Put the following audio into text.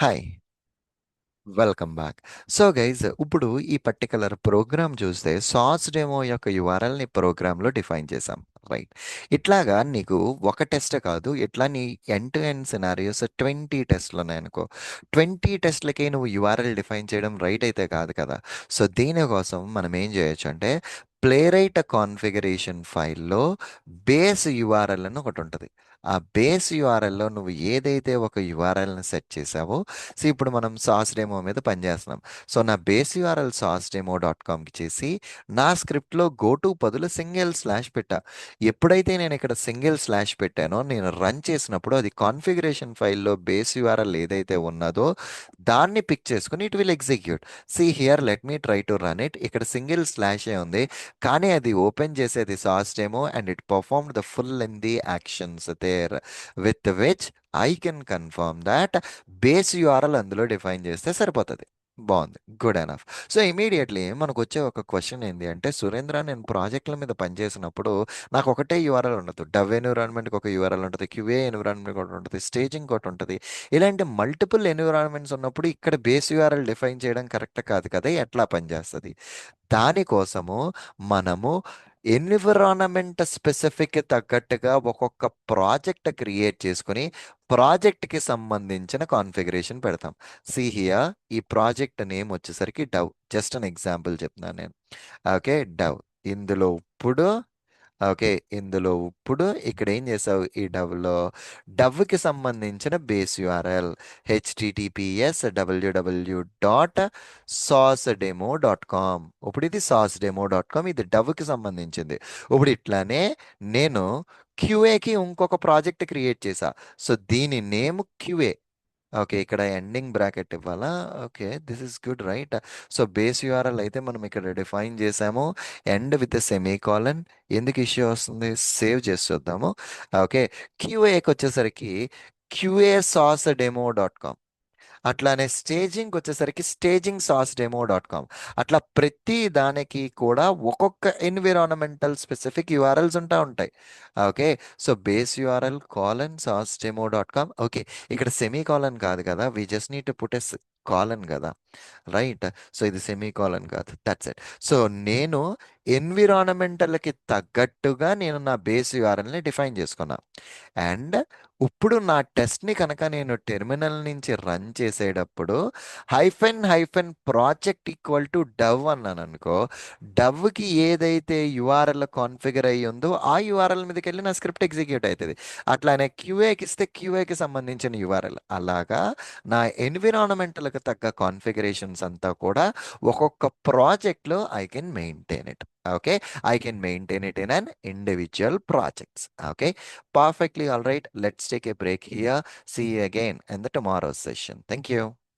Hi. Welcome back. So guys ఇప్పుడు ఈ particular programme చూస్తే సాస్ డెమో యొక్క యూఆర్ఎల్‌ని ప్రోగ్రామ్‌లో డిఫైన్ చేశాం. రైట్. ఇట్లాగా నీకు ఒక టెస్ట్ కాదు. ఇట్లా నీ ఎండ్ టు ఎండ్ సినారియోస్ 20 టెస్ట్‌లున్నాయనుకో. 20 టెస్ట్‌లకి నువ్వు యూఆర్ఎల్ డిఫైన్ చేయడం రైట్ అయితే కాదు కదా! సో దీనికోసం మనం ఏం చేయొచ్చంటే ప్లేరైట్ కాన్ఫిగరేషన్ ఫైల్‌లో బేస్ యూఆర్ఎల్ అని ఒకటుంటది. ఆ బేస్ యూఆర్ఎల్‌లో నువ్వు ఏదైతే ఒక యూఆర్ఎల్‌ని సెట్ చేసావో సో ఇప్పుడు మనం సాస్ డెమో మీద పనిచేస్తున్నాం. సో నా base URL sauce demo dot కామ్కి చేసి నా స్క్రిప్ట్లో గో టు బదులు సింగిల్ స్లాష్ పెట్టా. ఎప్పుడైతే నేను ఇక్కడ సింగిల్ స్లాష్ పెట్టానో నేను రన్ చేసినప్పుడు అది కాన్ఫిగరేషన్ ఫైల్లో బేస్ యూఆర్ఎల్ ఏదైతే ఉన్నదో దాన్ని పిక్ చేసుకుని it will execute. See here let me try to run it. ఇక్కడ సింగిల్ స్లాషే ఉంది కానీ అది ఓపెన్ చేసేది SaaS demo and it performed the full in the actions there with which I can confirm that base URL అందులో define చేస్తే సరిపోతుంది. బాగుంది. Good enough. సో ఇమీడియట్లీ మనకు వచ్చే ఒక క్వశ్చన్ ఏంటి అంటే సురేంద్ర నేను ప్రాజెక్టుల మీద పనిచేసినప్పుడు నాకు ఒకటే యూఆర్ఎల్ ఉండదు. డవ్ ఎన్విరాన్మెంట్కి ఒక యూఆర్ఎల్ ఉంటుంది, క్యూఏ ఎన్విరాన్మెంట్ ఒకటి ఉంటుంది, స్టేజింగ్ ఒకటి ఉంటుంది. ఇలాంటి మల్టిపుల్ ఎన్విరాన్మెంట్స్ ఉన్నప్పుడు ఇక్కడ బేస్ యూఆర్ఎల్ డిఫైన్ చేయడం కరెక్ట్ కాదు కదా, ఎట్లా పనిచేస్తుంది? దానికోసము మనము ఎన్విరాన్మెంట్ స్పెసిఫిక్ తగ్గట్టుగా ఒక్కొక్క ప్రాజెక్ట్ క్రియేట్ చేసుకుని ప్రాజెక్ట్కి సంబంధించిన కాన్ఫిగరేషన్ పెడతాం. సి హియర్ ఈ ప్రాజెక్ట్ నేమ్ వచ్చేసరికి డవ్. జస్ట్ అన్ ఎగ్జాంపుల్ చెప్తున్నాను నేను. Okay, Dove. ఇందులో ఇప్పుడు ఓకే, ఇందులో ఇప్పుడు ఇక్కడ ఏం చేసావు ఈ డవ్లో డవ్కి సంబంధించిన బేస్ యూఆర్ఎల్ https://www.saucedemo.com. ఇప్పుడు ఇది saucedemo.com, ఇది డవ్కి సంబంధించింది. ఇప్పుడు ఇట్లానే నేను క్యూఏకి ఇంకొక ప్రాజెక్ట్ క్రియేట్ చేశా. సో దీని నేమ్ క్యూఏ. ఓకే, ఇక్కడ ఎండింగ్ బ్రాకెట్ ఇవ్వాలా? Okay, this is good right. So base URL అయితే మనం ఇక్కడ డిఫైన్ చేసాము, ఎండ్ విత్ సెమీ కాలన్. ఎందుకు ఇష్యూ వస్తుంది? సేవ్ చేసి చూద్దాము. ఓకే, క్యూఏకి వచ్చేసరికి QA SaaS demo dot com. అట్లానే స్టేజింగ్ వచ్చేసరికి staging SaaS demo dot com. అట్లా ప్రతి దానికి కూడా ఒక్కొక్క ఎన్విరాన్మెంటల్ స్పెసిఫిక్ యూఆర్ఎల్స్ ఉంటాయి. Okay, so base URL colon sauce demo dot com. Okay, ఇక్కడ సెమీ కాలన్ కాదు కదా, we just need to put a colon కదా. రైట్. సో ఇది సెమీ కాలన్ కాదు, దట్స్ ఇట్. సో నేను ఎన్విరాన్మెంటల్కి తగ్గట్టుగా నేను నా బేస్ యూఆర్ఎల్ని డిఫైన్ చేసుకున్నా. అండ్ ఇప్పుడు నా టెస్ట్ని కనుక నేను టెర్మినల్ నుంచి రన్ చేసేటప్పుడు hyphen hyphen project equal to dev అన్నాను అనుకో, డవ్కి ఏదైతే యూఆర్ఎల్ కాన్ఫిగర్ అయ్యి ఉందో ఆ యూఆర్ఎల్ మీదకి వెళ్ళి నా స్క్రిప్ట్ ఎగ్జిక్యూట్ అవుతుంది. అట్లానే క్యూఏకి ఇస్తే క్యూఏకి సంబంధించిన యూఆర్ఎల్. అలాగా నా ఎన్విరాన్మెంట్లకు తగ్గ కాన్ఫిగరేషన్స్ అంతా కూడా ఒక్కొక్క ప్రాజెక్ట్లో I can maintain it. Okay, I can maintain it in an individual projects. Okay, perfectly all right. Let's take a break here. See you again in the tomorrow's session. Thank you.